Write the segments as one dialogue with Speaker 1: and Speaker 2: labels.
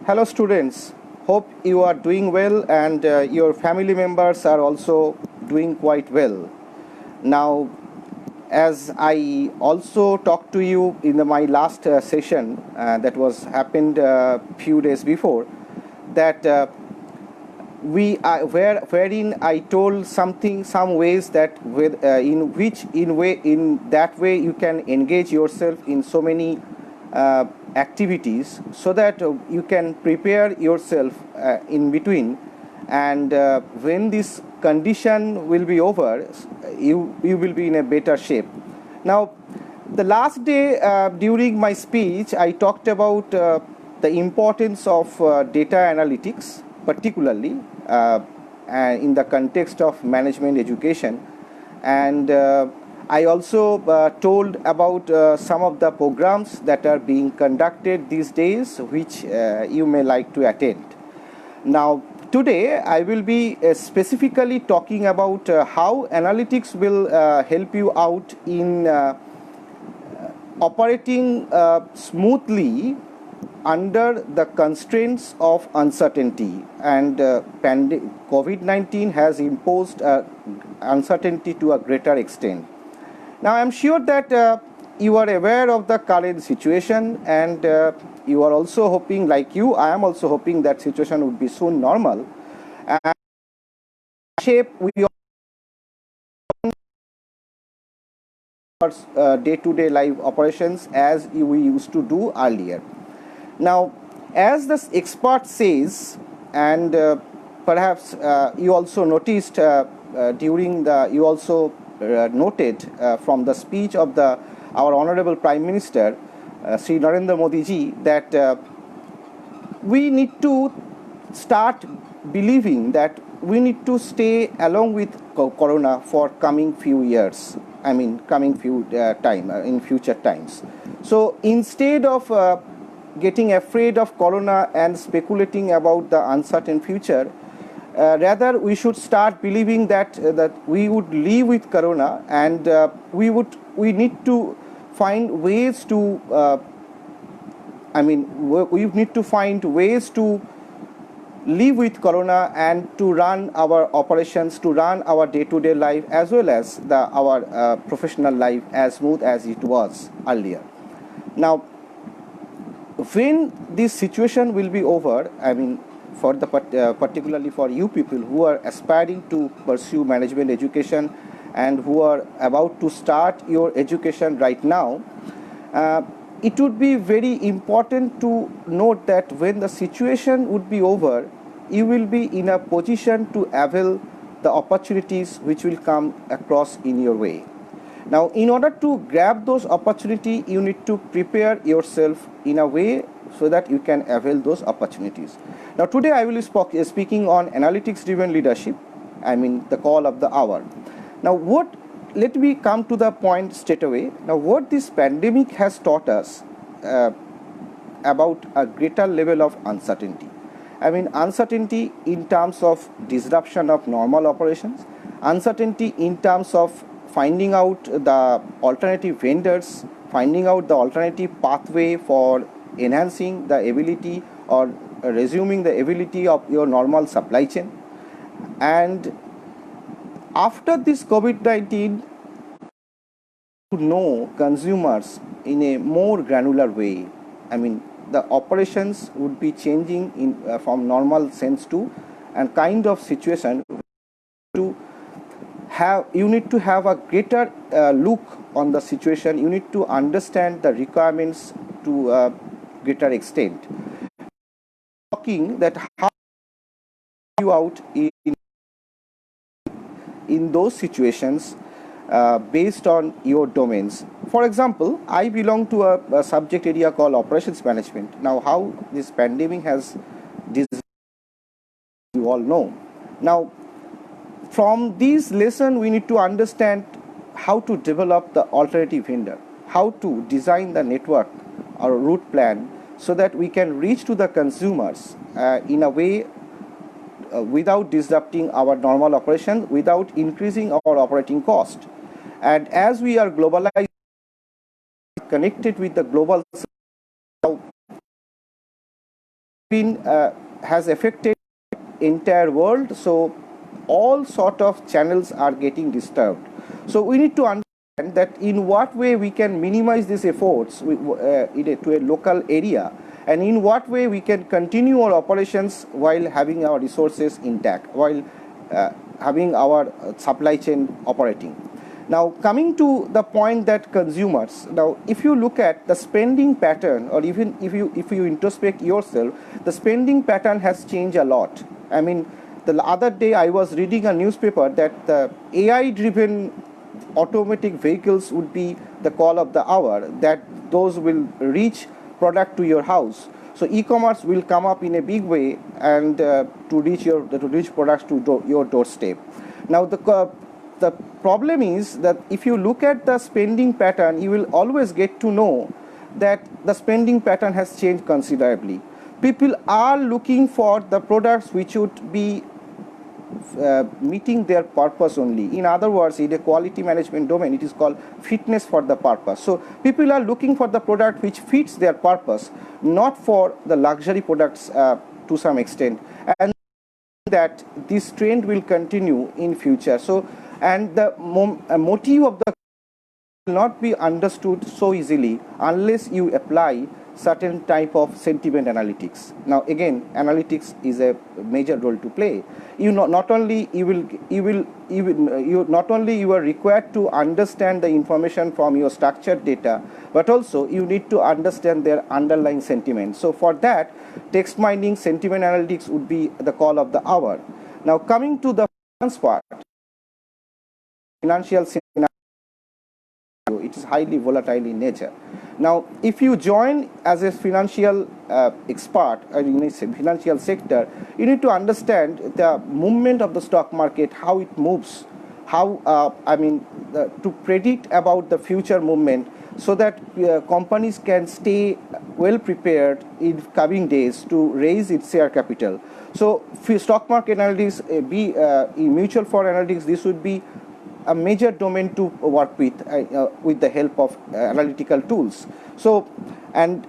Speaker 1: Hello students, hope you are doing well and your family members are also doing quite well. Now, as I also talked to you in my last session that was happened few days before, that wherein I told some ways that in that way you can engage yourself in so many activities so that you can prepare yourself in between, and when this condition will be over, you will be in a better shape. Now, the last day during my speech I talked about the importance of data analytics, particularly in the context of management education, and I also told about some of the programs that are being conducted these days, which you may like to attend. Now, today I will be specifically talking about how analytics will help you out in operating smoothly under the constraints of uncertainty, and COVID-19 has imposed uncertainty to a greater extent. Now, I am sure that you are aware of the current situation, and you are also hoping, like you, I am also hoping that situation would be soon normal and shape we day-to-day life operations as we used to do earlier. Now, as the expert says, and perhaps you also noticed you also noted from the speech of our Honorable Prime Minister, Sri Narendra Modi ji, that we need to start believing that we need to stay along with Corona for coming few years. I mean, coming few in future times. So instead of getting afraid of Corona and speculating about the uncertain future, rather we should start believing that we would live with Corona, and we need to find ways to we need to find ways to live with Corona and to run our operations, to run our day-to-day life as well as our professional life as smooth as it was earlier. Now, when this situation will be over, I mean, for the particularly for you people who are aspiring to pursue management education and who are about to start your education right now, it would be very important to note that when the situation would be over, you will be in a position to avail the opportunities which will come across in your way. Now, in order to grab those opportunities, you need to prepare yourself in a way so that you can avail those opportunities. Now, today I will be speaking on analytics-driven leadership, I mean the call of the hour. Now, let me come to the point straight away. Now, what this pandemic has taught us about a greater level of uncertainty. I mean, uncertainty in terms of disruption of normal operations, uncertainty in terms of finding out the alternative vendors, finding out the alternative pathway for enhancing the ability or resuming the ability of your normal supply chain. And after this COVID-19, to know consumers in a more granular way. I mean, the operations would be changing from normal sense to and kind of situation you need to have a greater look on the situation. You need to understand the requirements to a greater extent. Talking that how you out in those situations based on your domains. For example, I belong to a subject area called operations management. Now, how this pandemic has you all know. Now, from these lessons, we need to understand how to develop the alternative vendor, how to design the network or route plan so that we can reach to the consumers in a way without disrupting our normal operation, without increasing our operating cost. And as we are globalized, connected with the global, has affected entire world, so all sort of channels are getting disturbed. So we need to understand that in what way we can minimize these efforts to a local area, and in what way we can continue our operations while having our resources intact, while having our supply chain operating. Now, coming to the point that consumers, now if you look at the spending pattern, or even if you introspect yourself, the spending pattern has changed a lot. I mean, the other day I was reading a newspaper that the AI-driven automatic vehicles would be the call of the hour, that those will reach product to your house. So e-commerce will come up in a big way, and to reach products to your doorstep. Now the problem is that if you look at the spending pattern, you will always get to know that the spending pattern has changed considerably. People are looking for the products which would be meeting their purpose only. In other words, in the quality management domain, it is called fitness for the purpose. So people are looking for the product which fits their purpose, not for the luxury products to some extent, and that this trend will continue in future. So, and the motive of the will not be understood so easily unless you apply certain type of sentiment analytics. Now again, analytics is a major role to play. You not only you are required to understand the information from your structured data, but also you need to understand their underlying sentiment. So for that, text mining, sentiment analytics would be the call of the hour. Now coming to the finance part, financial scenario, it is highly volatile in nature. Now, if you join as a financial expert in a financial sector, you need to understand the movement of the stock market, how it moves, how to predict about the future movement, so that companies can stay well prepared in coming days to raise its share capital. So, for stock market analytics, in mutual fund analytics, this would be a major domain to work with the help of analytical tools. So, and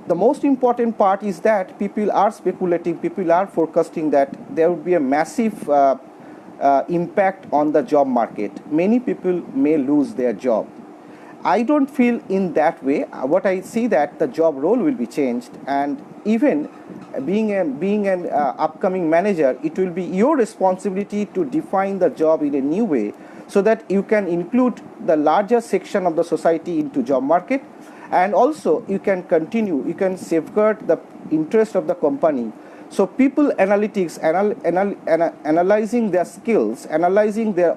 Speaker 1: the most important part is that people are speculating, people are forecasting that there will be a massive impact on the job market. Many people may lose their job. I don't feel in that way. What I see that the job role will be changed, and even being an upcoming manager, it will be your responsibility to define the job in a new way, so that you can include the larger section of the society into job market, and also you can safeguard the interest of the company. So people analytics, analyzing their skills, analyzing their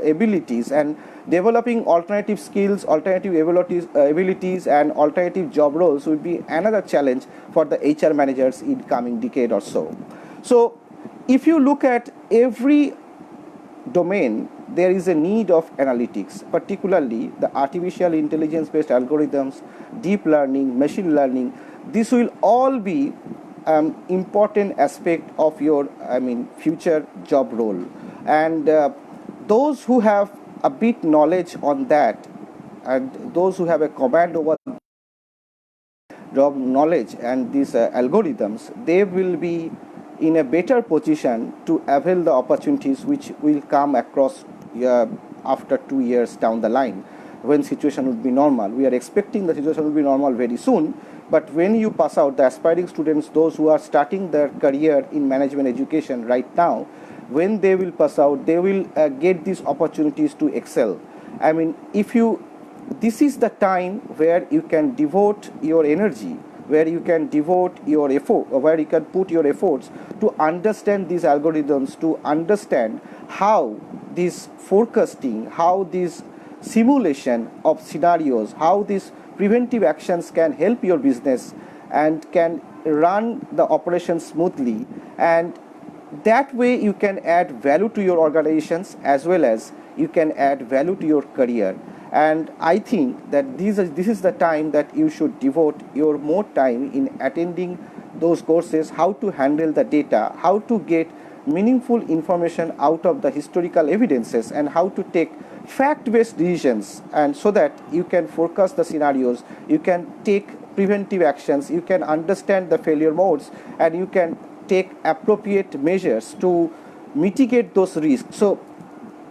Speaker 1: abilities, and developing alternative skills, alternative abilities, and alternative job roles will be another challenge for the HR managers in coming decade or so. So if you look at every domain, there is a need of analytics, particularly the artificial intelligence based algorithms, deep learning, machine learning. This will all be important aspect of your future job role, and those who have a bit knowledge on that, and those who have a command over job knowledge and these algorithms, they will be in a better position to avail the opportunities which will come across after 2 years down the line, when situation would be normal. We are expecting the situation will be normal very soon, but when you pass out, the aspiring students, those who are starting their career in management education right now, when they will pass out, they will get these opportunities to excel. I mean, this is the time where you can devote your energy, where you can devote your effort, or where you can put your efforts to understand these algorithms, to understand how this forecasting, how this simulation of scenarios, how these preventive actions can help your business and can run the operation smoothly, and that way you can add value to your organizations as well as you can add value to your career. And I think that this is the time that you should devote your more time in attending those courses, how to handle the data, how to get meaningful information out of the historical evidences, and how to take fact-based decisions, and so that you can forecast the scenarios, you can take preventive actions, you can understand the failure modes, and you can take appropriate measures to mitigate those risks. So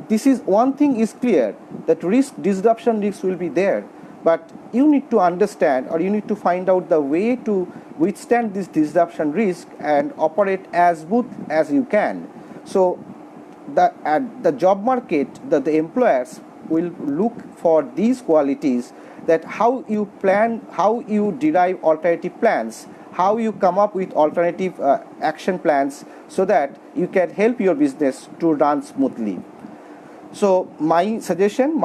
Speaker 1: this is one thing is clear, that disruption risks will be there, but you need to understand, or you need to find out the way to withstand this disruption risk and operate as smooth as you can. So at the job market, the employers will look for these qualities, that how you plan, how you derive alternative plans, how you come up with alternative action plans, so that you can help your business to run smoothly. So my suggestion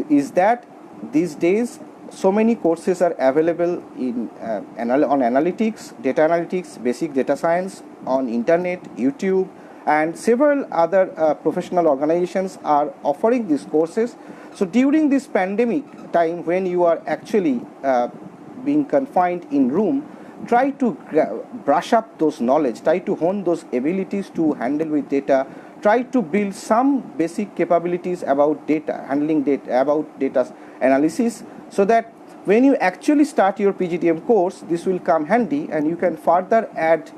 Speaker 1: is that these days so many courses are available in on analytics, data analytics, basic data science, on internet, YouTube, and several other professional organizations are offering these courses. So during this pandemic time, when you are actually being confined in room, try to brush up those knowledge, try to hone those abilities to handle with data, try to build some basic capabilities about data, handling data, about data analysis, so that when you actually start your PGDM course, this will come handy, and you can further add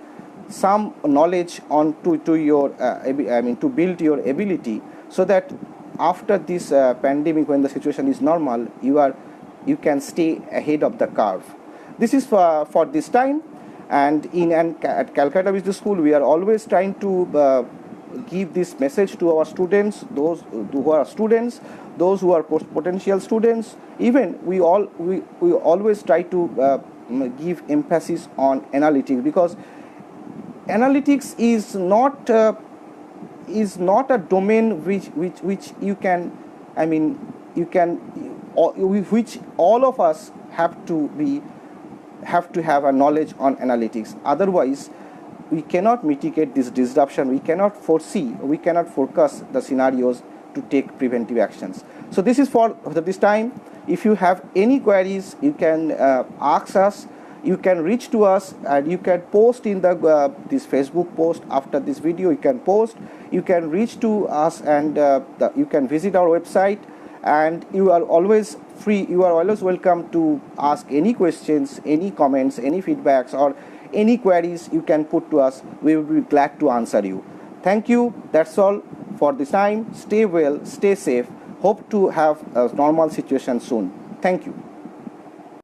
Speaker 1: some knowledge on to your to build your ability, so that after this pandemic, when the situation is normal, you can stay ahead of the curve. This is for this time. And at Calcutta Business School, we are always trying to give this message to our students, those who are students, those who are potential students. Even we always try to give emphasis on analytics, because analytics is not a domain which you can, which all of us have to have a knowledge on analytics. Otherwise, we cannot mitigate this disruption. We cannot forecast the scenarios to take preventive actions. So this is for this time. If you have any queries, you can ask us. You can reach to us, and you can post in the this Facebook post after this video. You can post. You can reach to us, and you can visit our website. And you are always free. You are always welcome to ask any questions, any comments, any feedbacks, or any queries you can put to us. We will be glad to answer you. Thank you. That's all for this time. Stay well, stay safe. Hope to have a normal situation soon. Thank you.